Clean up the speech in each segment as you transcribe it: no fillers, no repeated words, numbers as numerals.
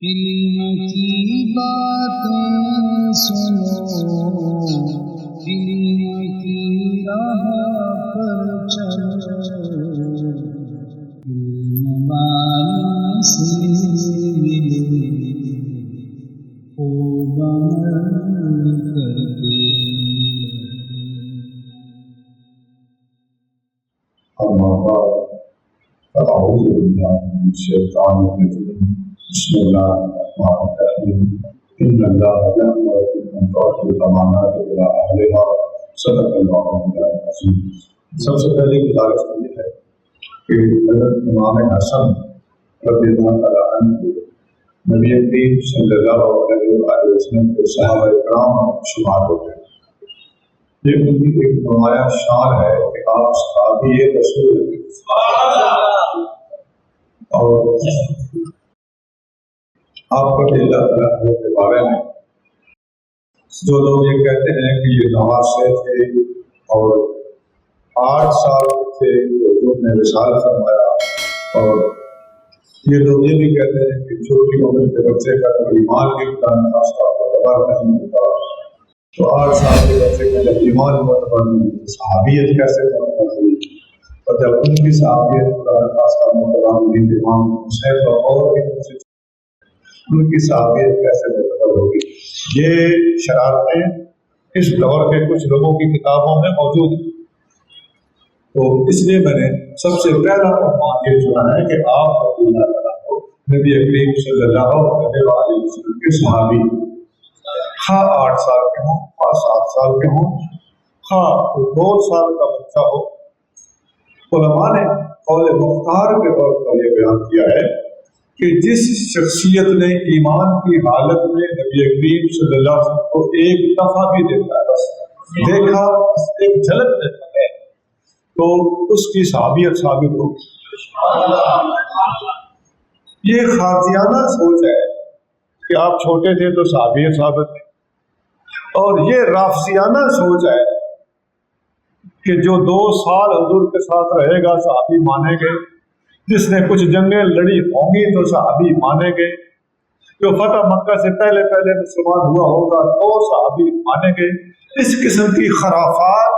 علم کی باتیں سنو، علم کی راہ پر چلو، علم والوں سے ملو، خوب عمل کرتے رہو۔ أعوذ بالله من الشيطان الرجيم بسم الله الرحمن الرحيم إن الله يأمر بأن تؤدوا الأمانات إلى أهلها صدق الله العظيم۔ سب سے پہلے گزارش یہ ہے کہ حضرت امام حسن رضی اللہ تعالیٰ عنہ کو نبی کریم صلی اللہ علیہ وسلم کے صحابہ کرام شمار ہوتے ہیں۔ یہ ان کی ایک نمایاں شان ہے کہ آپ صحابی رسول اور آپ کو اللہ تعالیٰ کے بارے میں جو لوگ یہ کہتے ہیں کہ یہ نواسے تھے اور 8 سال کے تھے تو حضور نے وصال فرمایا، اور یہ لوگ یہ بھی کہتے ہیں کہ چھوٹی عمر کے بچے کا تو ایمان بھی خاص طور پر معتبر نہیں ہوتا، تو 8 سال کے بچے کا جب ایمان معتبر نہیں تو صحابیت کیسے معتبر ہوئی، اور جب ان کی صحابیت خاص طور پر معتبر نہیں تو امام حسین اور بھی ان کی صحابیت کیسے معتبر ہوگی۔ یہ شرارتیں اس دور کے کچھ لوگوں کی کتابوں میں موجود ہیں، تو اس لیے میں نے سب سے پہلا عنوان یہ چنا ہے کہ آپ رضی اللہ تعالیٰ کو نبی کریم صلی اللہ علیہ وسلم کے صحابی، خواہ 8 سال کے ہوں، خواہ 7 سال کے ہوں، خواہ 2 سال کا بچہ ہو۔ علماء نے قول مختار کے طور پر یہ بیان کیا ہے کہ جس شخصیت نے ایمان کی حالت میں نبی کریم صلی اللہ علیہ وسلم کو ایک دفعہ بھی دیکھا ہے، بس دیکھا، ایک جھلک دیکھا ہے، تو اس کی صحابیت ثابت ہوگی۔ یہ خارجیانہ سوچ ہے کہ آپ چھوٹے تھے تو صحابیت ثابت ہے، اور یہ رافضیانہ سوچ ہے کہ جو 2 سال حضور کے ساتھ رہے گا صحابی مانے گے، جس نے کچھ جنگیں لڑی ہوں گی تو صحابی مانے گے، جو فتح مکہ سے پہلے مسلمان ہوا ہوگا تو صحابی مانے گے۔ اس قسم کی خرافات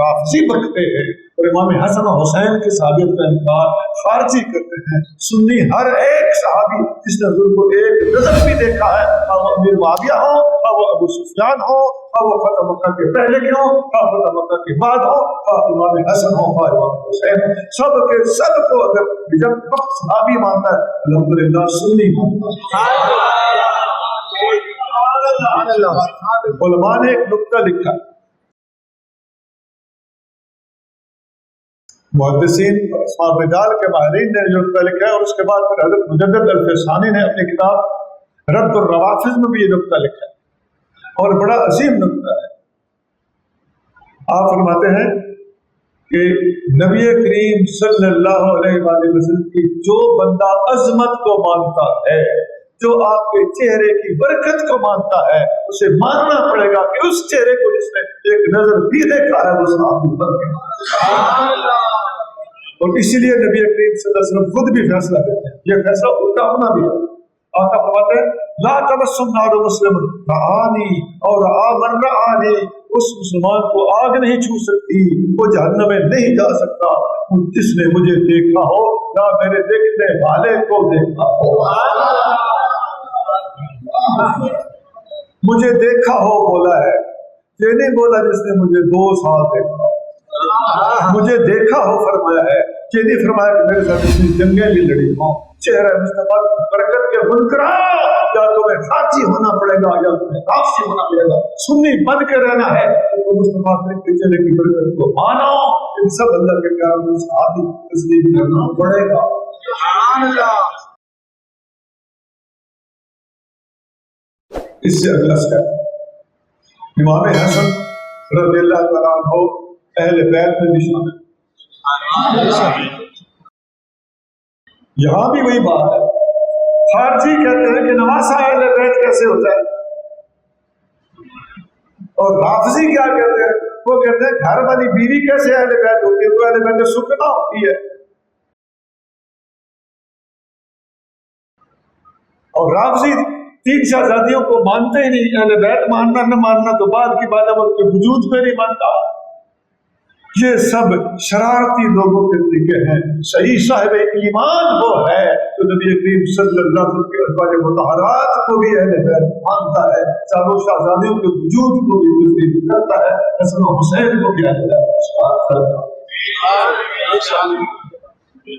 رافضی بکتے ہیں، اور امام حسن و حسین کی صحابیت کا انکار خارجی کرتے ہیں۔ سنی ہر ایک صحابی جس نے حضور کو ایک نظر بھی دیکھا ہے، خواہ وہ امیر معاویہ ہو، خواہ وہ ابو سفیان ہو، خواہ وہ فتح مکہ کے پہلے کے ہو، خواہ فتح مکہ کے بعد ہو، خواہ امام حسن ہو، خواہ امام حسین ہو، سب کے سب کو اگر جب وقت صحابی مانتا ہے الحمدللہ سنی مانتا ہے۔ علماء نے ایک نکتہ لکھا، محدثین اسماء الرجال کے ماہرین نے جو نکتہ لکھا ہے، اور اس کے بعد پھر حضرت مجدد الفسانی نے اپنی کتاب رد الروافض میں بھی یہ نکتہ لکھا ہے، اور بڑا عظیم نکتہ ہے۔ آپ فرماتے ہیں کہ نبی کریم صلی اللہ علیہ وآلہ وسلم کی جو بندہ عظمت کو مانتا ہے، جو آپ کے چہرے کی برکت کو مانتا ہے، اسے ماننا پڑے گا کہ اس چہرے کو جس نے ایک نظر بھی دیکھا ہے وہ صحابی بن گیا۔ اور اسی لیے نبی کریم صلی اللہ علیہ وسلم خود بھی فیصلہ دیتے ہیں، یہ فیصلہ ان کا اپنا بھی ہے۔ آقا فرماتے ہیں لا تمس النار مسلم رآنی اور آمن رآنی، اس مسلمان کو آگ نہیں چھو سکتی، وہ جہنم میں نہیں جا سکتا جس نے مجھے دیکھا ہو یا میرے دیکھنے والے کو دیکھا ہو۔ مجھے دیکھا ہو بولا ہے، یہ نہیں بولا جس نے مجھے 2 سال دیکھا ہو۔ مجھے دیکھا ہو فرمایا ہے، یہ نہیں فرمایا کہ میرے ساتھ اتنی جنگیں بھی لڑی ہوں۔ چہرہ مصطفیٰ کی برکت کے منکرا، یا تمہیں خارجی ہونا پڑے گا یا تمہیں رافضی ہونا پڑے گا، سنی بن کے رہنا ہے تو مصطفیٰ کے چہرے کی برکت کو مانو۔ ان سب اللہ کے پیار میں صحابی تسلیم کرنا پڑے گا۔ سبحان اللہ۔ اس سے اگلا سٹیپ امام حسن رضی اللہ تعالیٰ عنہ اہل بیت میں بھی شامل۔ یہاں بھی وہی بات ہے، خارجی کہتے ہیں کہ نواسہ اہل بیت کیسے ہوتا ہے، اور رافضی کیا کہتے ہیں، وہ کہتے ہیں گھر والی بیوی کیسے اہل بیت ہوتی ہے، تو اہل بیت سکنا ہوتی ہے۔ اور رافضی 3 شہزادیوں کو مانتے ہی نہیں، اہل بیت ماننا نہ ماننا تو بعد کی بات ہے، وہ کے وجود پہ نہیں مانتا۔ یہ سب شرارتی لوگوں کے طریقے ہیں۔ صحیح صاحب ایمان وہ ہے تو نبی کریم صلی اللہ علیہ وسلم کے ازواج مطہرات کو بھی اہل بیت مانتا ہے، چاروں شہزادیوں کے وجود کو بھی تسلیم کرتا ہے، حسن و حسین کو بھی اہل بیت کرتا ہے۔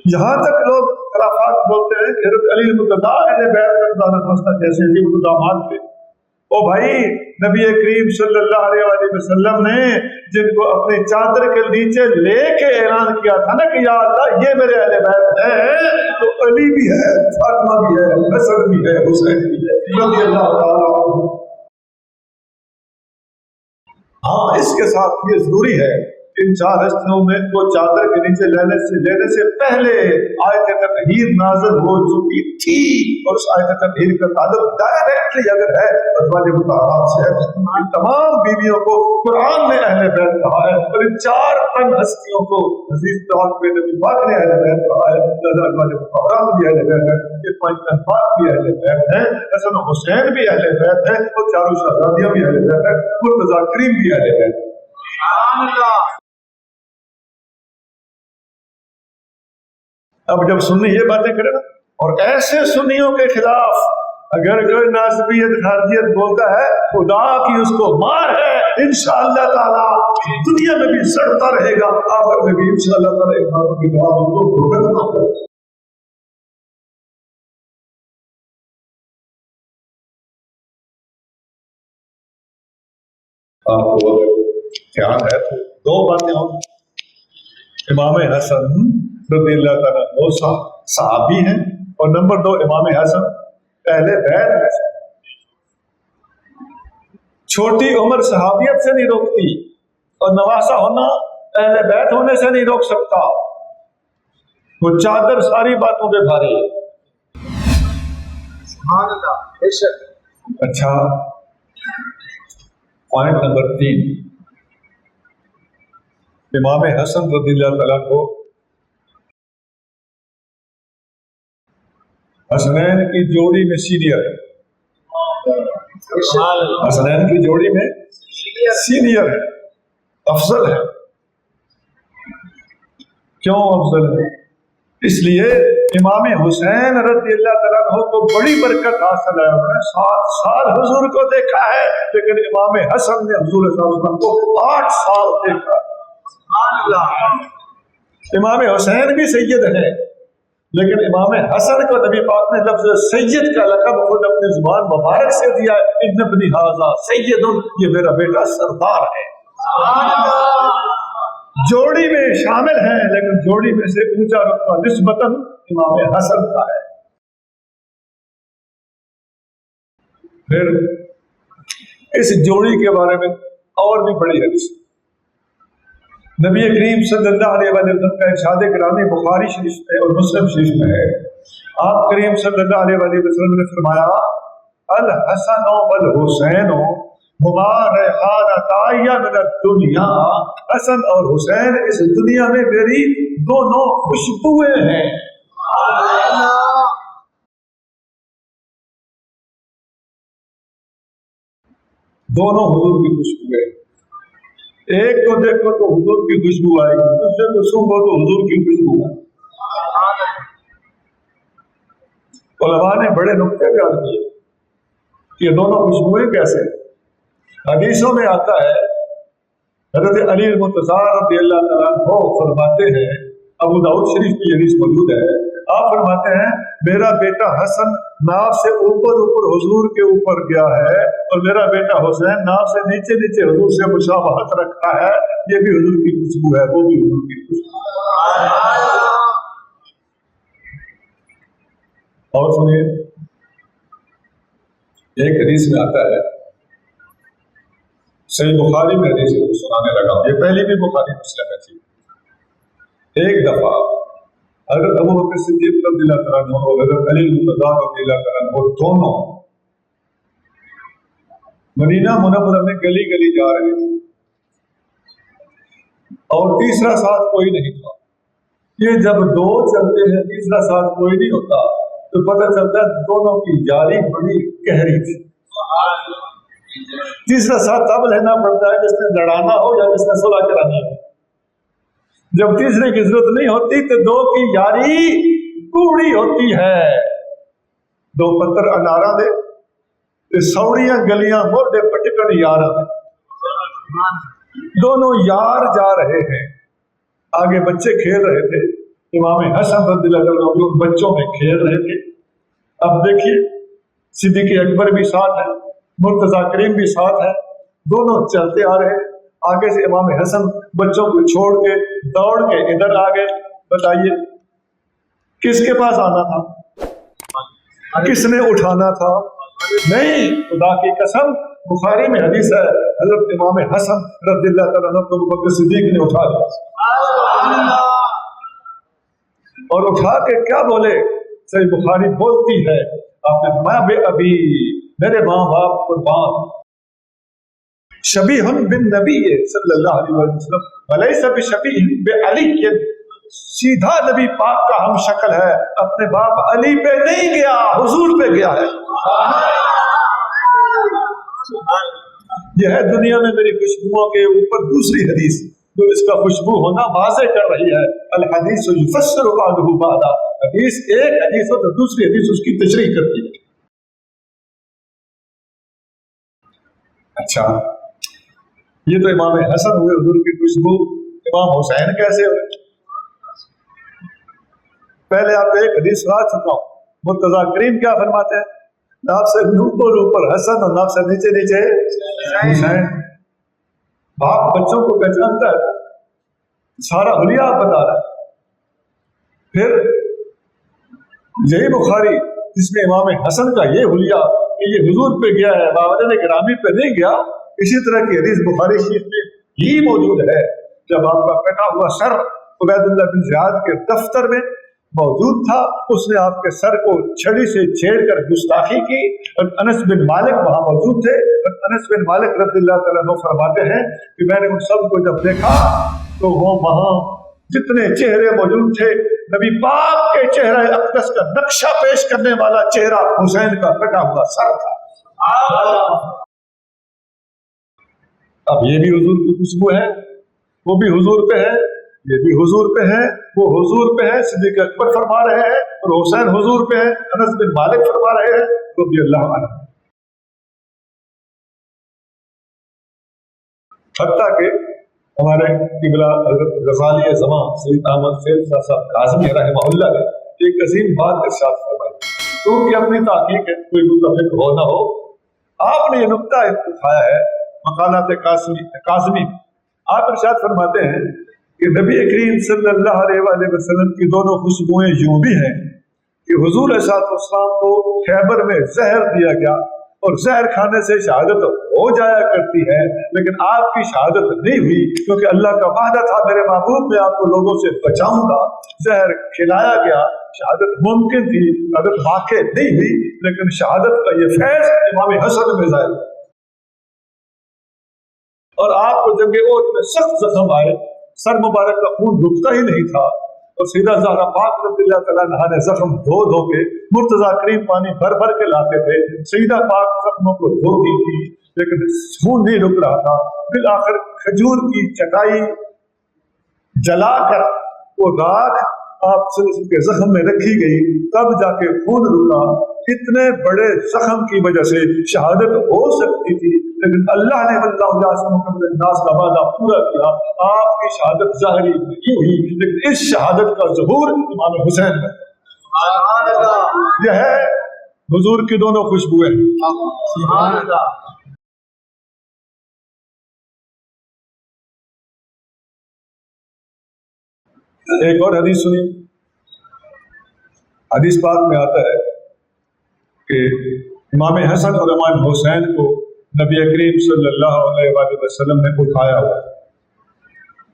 یہاں تک لوگ خرافات بولتے ہیں کہ حضرت علی المرتضیٰ اہل بیت کا خدا نہ سمجھتا، جیسے کہ وہ داماد تھے۔ او بھائی، نبی کریم صلی اللہ علیہ وآلہ وسلم نے جن کو اپنی چادر کے نیچے لے کے اعلان کیا تھا نا کہ یا اللہ یہ میرے اہل بیت ہے، تو علی بھی ہے، فاطمہ بھی ہے، حسن بھی ہے، حسین بھی ہے رضی اللہ تعالیٰ عنہ۔ ہاں، اس کے ساتھ یہ ضروری ہے ان 4 ہستیوں میں کو چادر کے نیچے لینے سے پہلے آیت تطہیر نازل ہو چکی تھی، اور اس آیت تطہیر کا تعلق ڈائریکٹلی اگر ہے ازواج مطہرات سے ہے، ان تمام بیویوں کو قرآن نے اہل بیت کہا ہے، اور ان 4 تن ہستیوں کو عزیز پاک میں نبی پاک نے اہل بیت کہا ہے۔ ازواج مطہرات بھی اہل بیت ہے، یہ 5 تن پاک بھی اہل بیت ہے، حسن و حسین بھی اہل بیت ہے، اور چاروں شہزادیاں بھی اہل بیت ہے، مرتضیٰ کریم بھی اہل بیت ہے۔ اب جب سنی یہ باتیں کرے نا، اور ایسے سنیوں کے خلاف اگر کوئی ناسبیت خارجیت بولتا ہے، خدا کی اس کو مار ہے، انشاءاللہ تعالی دنیا میں بھی سڑتا رہے گا، آخر میں بھی انشاءاللہ تعالی ایک بات کی جواب اس کو بھگتنا پڑے گا۔ آپ کو خیال ہے تو 2 باتیں ہوں۔ امام حسن رضی اللہ تعالیٰ وہ صحابی ہیں، اور نمبر 2 امام حسن اہل بیت ہے۔ چھوٹی عمر صحابیت سے نہیں روکتی، اور نواسا ہونا اہل بیت ہونے سے نہیں روک سکتا۔ وہ چادر ساری باتوں پہ بھاری ہے۔ اچھا، پوائنٹ نمبر 3، امام حسن رضی اللہ تعالیٰ کو حسنین کی جوڑی میں سینئر ہے، حسنین کی جوڑی میں سینئر ہے، افضل ہے۔ کیوں افضل ہے؟ اس لیے امام حسین رضی اللہ تعالیٰ عنہ کو بڑی برکت حاصل ہے، انہوں نے 7 سال حضور کو دیکھا ہے، لیکن امام حسن نے حضور صلی اللہ علیہ وسلم کو 8 سال دیکھا۔ امام حسین بھی سید ہے، لیکن امام حسن کو نبی پاک نے لفظ سید کا لقب خود اپنی زبان مبارک سے دیا، ابن ابن ھذا سید، یہ میرا بیٹا سردار ہے۔ جوڑی میں شامل ہیں، لیکن جوڑی میں سے اونچا رتبہ نسبتاً امام حسن کا ہے۔ پھر اس جوڑی کے بارے میں اور بھی بڑی حدیث نبی کریم صلی اللہ علیہ وسلم کا ارشاد گرامی بخاری شریف میں اور مسلم شریف میں ہے۔ آپ کریم صلی اللہ علیہ وسلم نے فرمایا، الحسن والحسین ہما ریحانتای من الدنیا، حسن اور حسین اس دنیا میں میری دونوں خوشبوئیں ہیں۔ دونوں حضور کی خوشبوئیں، ایک کو دیکھو تو حضور کی خوشبو آئے گی، دوسرے کو سونگھو تو حضور کی خوشبو آئے گی۔ علماء نے بڑے نکتے بیان کیے کہ یہ دونوں خوشبوئیں کیسے۔ حدیثوں میں آتا ہے، حضرت علی المرتضیٰ رضی اللہ تعالیٰ عنہ فرماتے ہیں، ابو داؤد شریف کی حدیث موجود ہے، آپ فرماتے ہیں میرا بیٹا حسن ناف سے اوپر حضور کے اوپر گیا ہے، اور میرا بیٹا حسین ناف سے نیچے حضور سے مشابہت رکھتا ہے، یہ بھی حضور کی خوشبو ہے، وہ بھی حضور کی خوشبو ہے۔ اور سنیے، ایک حدیث میں آتا ہے، صحیح بخاری میں حدیث سنانے لگا، یہ پہلی بھی بخاری مسلم میں تھی۔ ایک دفعہ حضرت ابو بکر صدیق رضی اللہ تعالیٰ عنہ اور حضرت علی المرتضیٰ رضی اللہ تعالیٰ عنہ دونوں مدینہ منورہ میں گلی گلی جا رہے تھے، اور تیسرا ساتھ کوئی نہیں تھا۔ یہ جب 2 چلتے ہیں، تیسرا ساتھ کوئی نہیں ہوتا، تو پتہ چلتا ہے دونوں کی یاری بڑی گہری تھی۔ تیسرا ساتھ تب لینا پڑتا ہے جس نے لڑانا ہو یا جس نے صلح کرانی ہو۔ جب تیسرے کی ضرورت نہیں ہوتی تو دو کی یاری کوڑی ہوتی ہے۔ دو پتھر انارا دے سوڑیاں گلیاں موڈے پٹکن یار دے، دونوں یار جا رہے ہیں، آگے بچے کھیل رہے تھے، امام حسن رضی اللہ عنہ ان بچوں میں کھیل رہے تھے۔ اب دیکھیے صدیق اکبر بھی ساتھ ہے، مرتضیٰ کریم بھی ساتھ ہے، دونوں چلتے آ رہے ہیں۔ آگے سے امام حسن بچوں کو چھوڑ کے دوڑ کے ادھر آ گئے۔ بتائیے کس کے پاس آنا تھا؟ کس نے اٹھانا تھا؟ نہیں، خدا کی قسم بخاری میں حدیث ہے حضرت امام حسن رضی اللہ تعالیٰ عنہ کو ابو بکر صدیق نے اٹھا لیا، اور اٹھا کے کیا بولے؟ صحیح بخاری بولتی ہے آپ نے فرمایا بے ابی، میرے ماں باپ قربان، شبیہ بن نبی صلی اللہ علیہ وسلم ولیس بشبیہ بعلی، سیدھا نبی پاک کا ہم شکل ہے، اپنے باپ علی پہ نہیں گیا، حضور پہ گیا ہے۔ یہ ہے دنیا میں میری خوشبوؤں کے اوپر دوسری حدیث جو اس کا خوشبو ہونا واضح کر رہی ہے۔ الحدیث یفسر بعضہ بعضا، حدیث ایک حدیث ہو تو دوسری حدیث اس کی تشریح کرتی ہے۔ اچھا، یہ تو امام حسن ہوئے، حضور کی خوشبو۔ امام حسین کیسے ہوئے؟ پہلے آپ کو ایک حدیث سنا چکا ہوں، مرتضیٰ کریم کیا فرماتے ہیں؟ ناف سے اوپر اوپر حسن اور ناف سے نیچے نیچے حسین۔ باپ بچوں کو پہچانتا ہے، سارا حلیہ بتا رہا ہے۔ پھر یہی بخاری جس میں امام حسن کا یہ حلیہ کہ یہ حضور پہ گیا ہے، والدین گرامی پہ نہیں گیا، اسی طرح کی حدیث بخاری شریف میں ہی موجود ہے۔ جب آپ کا کٹا ہوا سر عبید اللہ بن زیاد کے دفتر میں موجود تھا، اس نے آپ کے سر کو چھڑی سے چھیڑ کر گستاخی کی، اور انس بن مالک وہاں موجود تھے، اور انس بن مالک رضی اللہ تعالیٰ عنہ فرماتے ہیں کہ میں نے ان سب کو جب دیکھا تو وہ وہاں جتنے چہرے موجود تھے، نبی پاک کے چہرہ اقدس کا نقشہ پیش کرنے والا چہرہ حسین کا کٹا ہوا سر تھا۔ اب یہ بھی حضور کی خوشبو ہے، وہ بھی حضور پہ ہے، یہ بھی حضور پہ ہے، وہ حضور پہ ہے، صدیق اکبر فرما رہے ہیں، اور حسین حضور پہ ہے، انس بن مالک فرما رہے ہیں رضی اللہ عنہ۔ حتیٰ کہ ہمارے قبلہ حضرت غزالی زمان سید احمد فیض صاحب کاظمی رحمہ اللہ نے ایک عظیم بات ارشاد فرمائی، کیونکہ اپنی تحقیق ہے، کوئی متفق ہو نہ ہو، آپ نے یہ نقطہ اٹھایا ہے مقالات کاظمی۔ آپ ارشاد فرماتے ہیں کہ نبی کریم صلی اللہ علیہ وآلہ وسلم کی دونوں خوشبوئیں یوں بھی ہیں کہ حضور علیہ السلام کو خیبر میں زہر دیا گیا، اور زہر کھانے سے شہادت ہو جایا کرتی ہے، لیکن آپ کی شہادت نہیں ہوئی، کیونکہ اللہ کا وعدہ تھا میرے محبوب میں آپ کو لوگوں سے بچاؤں گا۔ زہر کھلایا گیا، شہادت ممکن تھی، شہادت واقع نہیں ہوئی، لیکن شہادت کا یہ فیض امام حسن میں ظاہر ہوا۔ اور آپ کو جنگ احد میں سخت زخم آئے، سر مبارک کا خون رکتا ہی نہیں تھا، اور سیدھا زہرا پاک رضی اللہ تعالیٰ عنہ نے زخم دھو دھو کے، مرتضیٰ کریم پانی بھر بھر کے لاتے تھے، سیدھا پاک زخموں کو دھو دی تھی، لیکن خون نہیں رک رہا تھا۔ بالآخر کھجور کی چٹائی جلا کر وہ راکھ آپ کے زخم میں رکھی گئی، تب جا کے خون رکا۔ اتنے بڑے زخم کی وجہ سے شہادت ہو سکتی تھی، لیکن اللہ نے اللہ من الناس کا وعدہ پورا کیا، آپ کی شہادت ظاہری نہیں ہوئی، لیکن اس شہادت کا ظہور امام حسین میں۔ یہ ہے حضور کی دونوں خوشبوئیں۔ سبحان اللہ۔ ایک اور حدیث سنی، حدیث پاک میں آتا ہے کہ امام حسن اور امام حسین کو نبی کریم صلی اللہ علیہ وآلہ وسلم نے اٹھایا ہوا،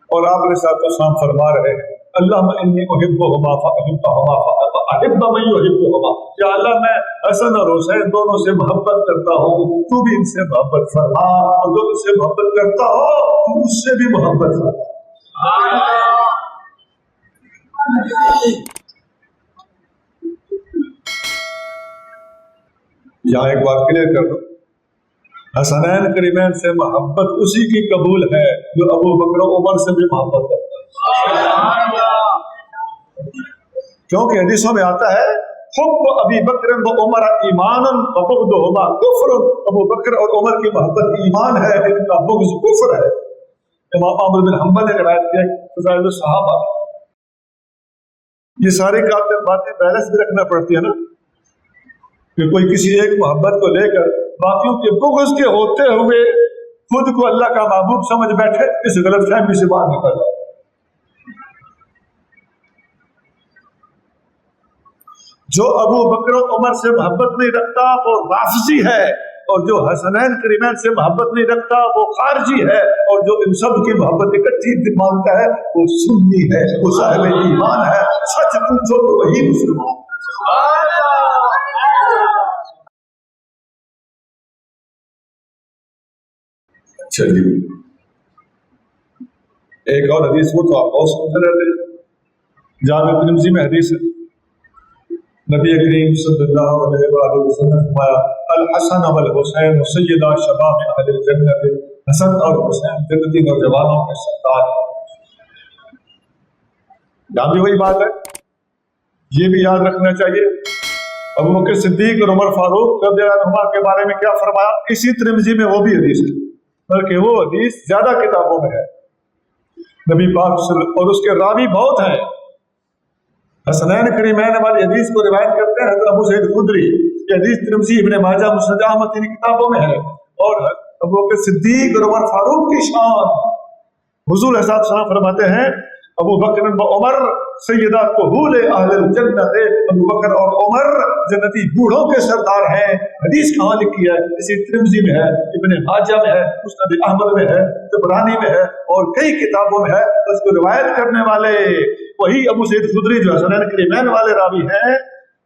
اور آپ علیہ السلام فرما رہے ہیں اللہم انی احبہما فاحبہما فاحب من یحبہما، یا اللہ میں حسن اور حسین دونوں سے محبت کرتا ہوں، تو بھی ان سے محبت فرما، اور جو ان سے محبت کرتا ہو تو اس سے بھی محبت فرما۔ یہاں ایک بات کلیئر کر دو، حسنین کریمین سے محبت اسی کی قبول ہے جو ابو بکر و عمر سے بھی محبت کرتا ہے، کیونکہ حدیثوں میں آتا ہے حب ابی بکر و عمر ایمانا و بغضہما کفر، ابو بکر اور عمر کی محبت ایمان ہے، ان کا بغض کفر ہے۔ امام احمد بن حنبل نے روایت کیا فضائل الصحابہ، یہ ساری باتیں بیلنس بھی رکھنا پڑتی ہے نا، کہ کوئی کسی ایک محبت کو لے کر باقیوں کے بغض کے ہوتے ہوئے خود کو اللہ کا محبوب سمجھ بیٹھے، اس غلط فہمی سے باہر نکل جائے۔ جو ابو بکر و عمر سے محبت نہیں رکھتا وہ رافضی ہے، اور جو حسنین کریمین سے محبت نہیں رکھتا وہ خارجی ہے، اور جو ان سب کی محبت اکٹھی مانتا ہے وہ سنی ہے، وہ صاحب ایمان ہے، سچ پوچھو تو وہی مسلمان۔ اچھا جی، ایک اور حدیث وہ تو آپ بہت سنتے رہتے ہیں، جامع ترمذی میں حدیث ہے، نبی کریم صلی اللہ علیہ وآلہ وسلم فرمایا الحسن والحسین سیدا شباب اہل الجنت، حسن اور حسین جنتی نوجوانوں کے سردار ہیں۔ یہاں بھی وہی بات ہے، یہ بھی یاد رکھنا چاہیے ابو بکر صدیق اور عمر فاروق رضی اللہ عنہما کے بارے میں کیا فرمایا، اسی ترمذی میں وہ بھی حدیث ہے، بلکہ وہ حدیث زیادہ کتابوں میں ہے، نبی پاک اور اس کے راوی بہت ہیں۔ حسنین کریمین والی حدیث کو روایت کرتے ہیں حضرت ابو سعید خدری، یہ حدیث ترمذی ابن ماجہ مسند احمد ان کتابوں میں ہے، اور ابو بکر صدیق اور عمر فاروق کی شان، حضور صلی اللہ علیہ وسلم فرماتے ہیں ابو بکر و عمر سیدہ کہول اہل الجنت، ابو بکر اور عمر جنتی بوڑھوں کے سردار ہیں۔ حدیث کہاں لکھی ہے؟ اسی ترمذی میں ہے، ابن ماجہ میں ہے، مسند احمد میں ہے، طبرانی میں ہے، اور کئی کتابوں میں ہے۔ اس کو روایت کرنے والے وہی ابو سعید خدری جو حسنین کریمین والے راوی ہیں،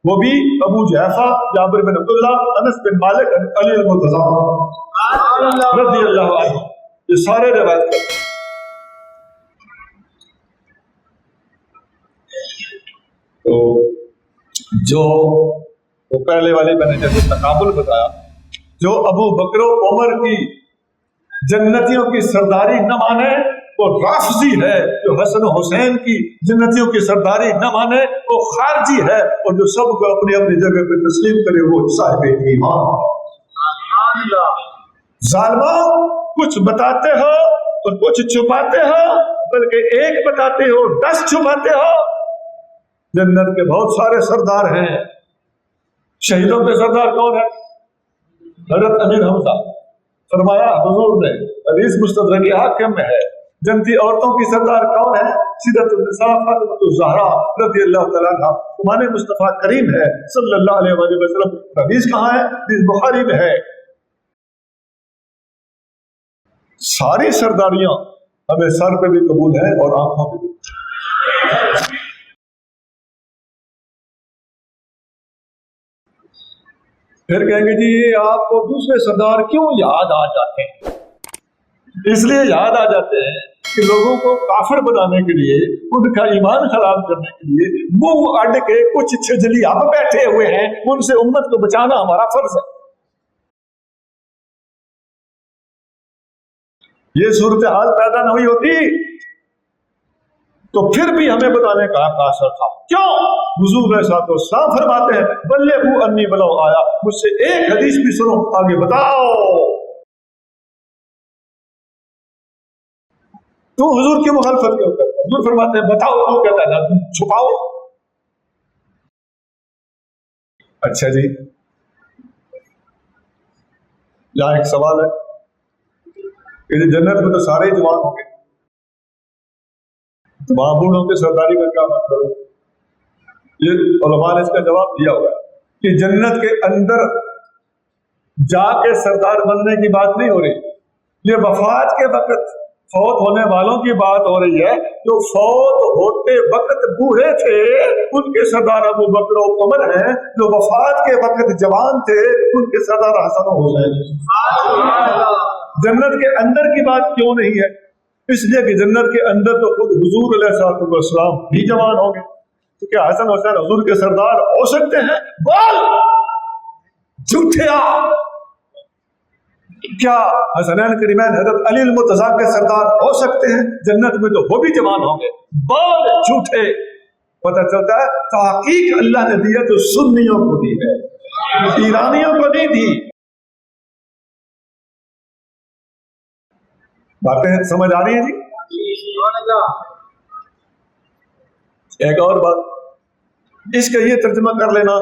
وہ بھی ابو جعفر جابر بن عبداللہ انس بن مالک علی المرتضی رضی اللہ عنہ، یہ سارے روایت کرتے ہیں۔ تو جو وہ پہلے والے میں نے جیسے تقابل بتایا، جو ابو بکر و عمر کی جنتیوں کی سرداری نہ مانے وہ رافضی ہے، جو حسن و حسین کی جنتیوں کی سرداری نہ مانے وہ خارجی ہے، اور جو سب کو اپنی اپنی جگہ پہ تسلیم کرے وہ صاحب ایمان ہے۔ ظالموں، کچھ بتاتے ہو اور کچھ چھپاتے ہو، بلکہ ایک بتاتے ہو 10 چھپاتے ہو۔ جنت کے بہت سارے سردار ہیں، شہیدوں کے سردار کون ہے؟ حضرت امیر حمزہ، فرمایا حضور نے، حدیث مستدرک حاکم میں ہے، جنتی عورتوں کی سردار کون ہے؟ سیدۃ النساء فاطمۃ الزہرا رضی اللہ تعالیٰ عنہا، ہمارے مصطفیٰ کریم ہے صلی اللہ علیہ وآلہ وسلم۔ حدیث کہاں ہے؟ حدیث بخاری میں ہے۔ ساری سرداریاں ہمیں سر پہ بھی قبول ہیں اور آنکھوں پہ بھی۔ پھر کہیں گے جی یہ آپ کو دوسرے سردار کیوں یاد آ جاتے ہیں؟ اس لیے یاد آ جاتے ہیں کہ لوگوں کو کافر بنانے کے لیے، ان کا ایمان خراب کرنے کے لیے منہ اڈ کے کچھ چھجلی اب بیٹھے ہوئے ہیں، ان سے امت کو بچانا ہمارا فرض ہے۔ یہ صورتحال پیدا نہ ہوئی ہوتی تو پھر بھی ہمیں بتانے کا اثر تھا۔ کیوں؟ حضور علیہ السلام فرماتے ہیں بلغوا انی ولو آیا، مجھ سے ایک حدیث بھی سنو، آگے بتاؤ۔ تو حضور کی مخالفت کیوں کرتا ہے؟ حضور فرماتے ہیں بتاؤ، تو کہتا ہے نہ چھپاؤ۔ اچھا جی، یہاں ایک سوال ہے کہ جنت میں تو سارے جوان ہوں گے، وہاں بوڑھوں کے سرداری کا کیا مطلب ہے؟ یہ علماء نے اس کا جواب دیا ہوا ہے کہ جنت کے اندر جا کے سردار بننے کی بات نہیں ہو رہی، یہ وفات کے وقت فوت ہونے والوں کی بات ہو رہی ہے۔ جو فوت ہوتے وقت بوڑھے تھے ان کے سردار ابو بکر و عمر ہیں، جو وفات کے وقت جوان تھے ان کے سردار حسن و حسین۔ جنت کے اندر کی بات کیوں نہیں ہے؟ اس لیے کہ جنت کے اندر تو خود حضور علیہ السلام بھی جوان ہوں گے، تو کیا حسن حسین حضور کے سردار ہو سکتے ہیں؟ بول جھوٹے آپ کیا حسنین کریمین حضرت علی المرتضیٰ کے سردار ہو سکتے ہیں؟ جنت میں تو وہ بھی جوان ہوں گے، بال جھوٹے۔ پتہ چلتا ہے تحقیق اللہ نے دیا تو سنیوں کو دی ہے، ایرانیوں کو نہیں دی۔ باتیں سمجھ آ رہی ہیں جی؟ ایک اور بات، اس کا یہ ترجمہ کر لینا،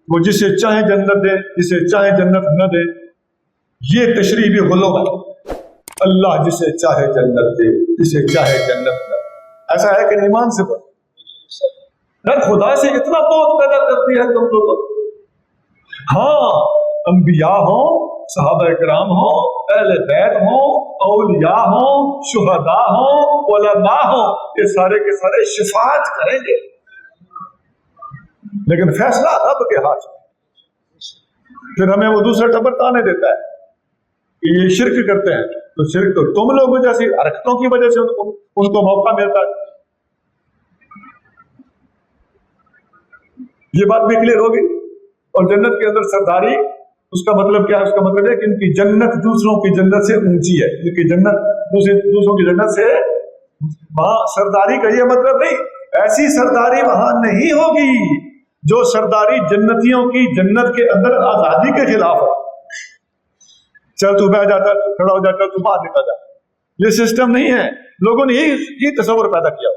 وہ جسے چاہے جنت دے، جسے چاہے جنت نہ دے، یہ تشریح بھی غلو ہے۔ اللہ جسے چاہے جنت دے، جسے چاہے جنت نہ دے، ایسا ہے کہ ایمان سے خدا سے اتنا بہت پیدا کرتی ہے تم لوگوں۔ ہاں انبیاء ہوں، صحابہ کرام ہوں، اہل بیت ہوں، اولیاء ہوں، شہداء ہوں، علماء ہوں، یہ سارے کے سارے شفاعت کریں گے، لیکن فیصلہ رب کے ہاتھ میں۔ پھر ہمیں وہ دوسرا ٹبر تانے دیتا ہے کہ یہ شرک کرتے ہیں، تو شرک تو تم لوگوں جیسی حرکتوں کی وجہ سے ان کو موقع ملتا ہے۔ یہ بات بھی کلیئر ہوگی۔ اور جنت کے اندر سرداری، اس کا مطلب کیا ہے؟ اس کا مطلب ہے کہ ان کی جنت دوسروں کی جنت سے اونچی ہے، ان کی جنت دوسروں کی جنت سے، وہاں سرداری کا یہ مطلب نہیں، ایسی سرداری وہاں نہیں ہوگی جو سرداری جنتیوں کی جنت کے اندر آزادی کے خلاف ہے۔ چل تو بیٹھ جاتا، کھڑا ہو جاتا، تو باہر نکل جاتا، یہ سسٹم نہیں ہے۔ لوگوں نے یہ تصور پیدا کیا،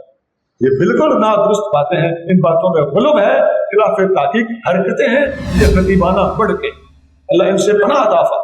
یہ بالکل نادرست باتیں ہیں، ان باتوں میں غلو ہے، خلاف تحقیق حرکتیں ہیں، یہ خطیبانہ پڑھ کے اللہ ان سے پناہ عطا فرمائے۔